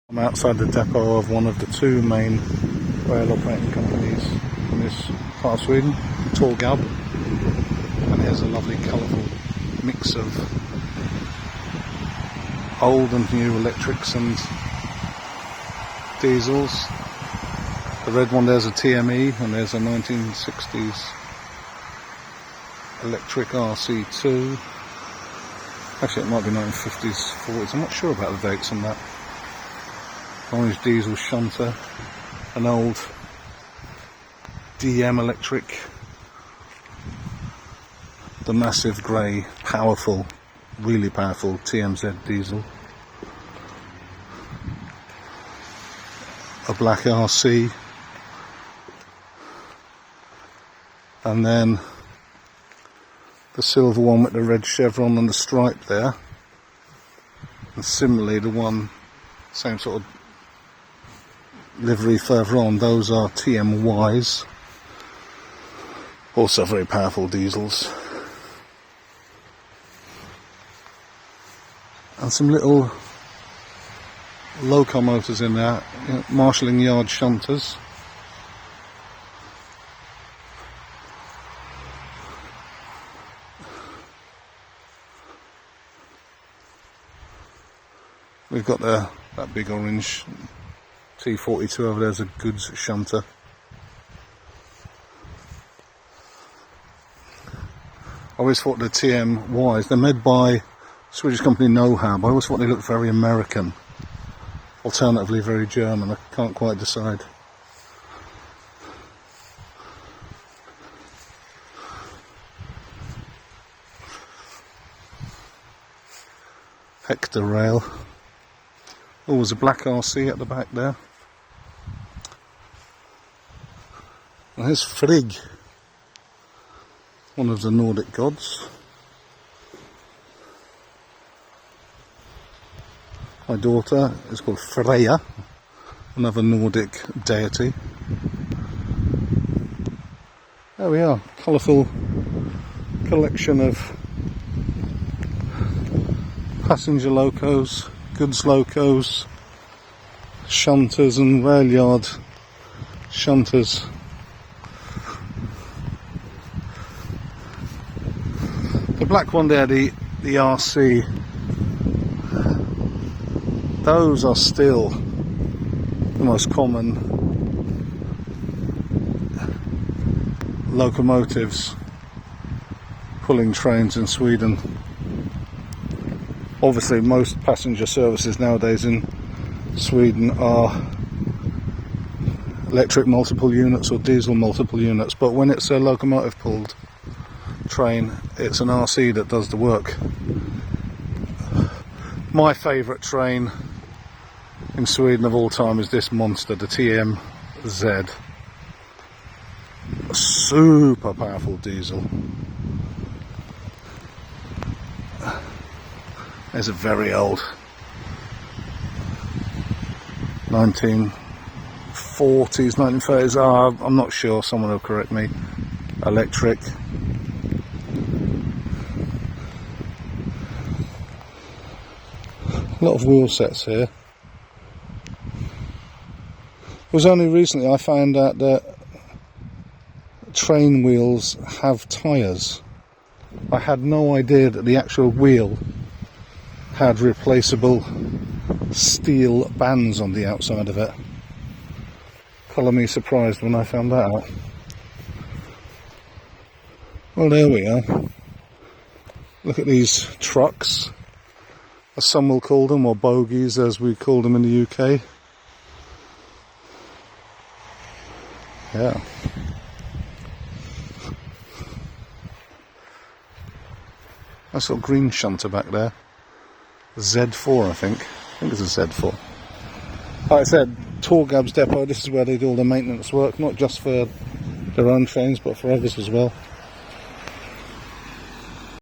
I'm outside the depot of one of the two main rail operating companies in this part of Sweden, Torgab, and here's a lovely colourful mix of old and new electrics and diesels. The red one there's a TME and there's a 1960s electric RC2. Actually it might be 1950s, 40s, I'm not sure about the dates on that. Orange diesel shunter, an old DM electric, the massive grey, powerful, really powerful TMZ diesel, a black RC, and then the silver one with the red chevron and the stripe there, and similarly the one, same sort of livery further on, those are TMYs, also very powerful diesels, and some little locomotors in there, marshalling yard shunters. We've got that big orange T42 over there's a goods shunter. I always thought the TMYs, they're made by Swedish company Know-How, but I always thought they looked very American, alternatively very German. I can't quite decide. Hector rail. Oh, there's a black RC at the back there. And here's Frigg, one of the Nordic gods. My daughter is called Freya, another Nordic deity. There we are, colourful collection of passenger locos, goods locos, shunters and rail yard shunters. The black one there, the RC, those are still the most common locomotives pulling trains in Sweden. Obviously most passenger services nowadays in Sweden are electric multiple units or diesel multiple units, but when it's a locomotive pulled train, it's an RC that does the work. My favourite train in Sweden of all time is this monster, the TMZ. A super powerful diesel. There's a very old 1940s, 1930s, I'm not sure, someone will correct me, electric. A lot of wheel sets here. It was only recently I found out that train wheels have tyres. I had no idea that the actual wheel had replaceable steel bands on the outside of it. Colour me surprised when I found that out. Well, there we are. Look at these trucks, as some will call them, or bogies as we call them in the UK. Yeah. Nice little green shunter back there. Z4, I think it's a Z4. Like I said, Torgab's depot, this is where they do all the maintenance work, not just for their own trains but for others as well.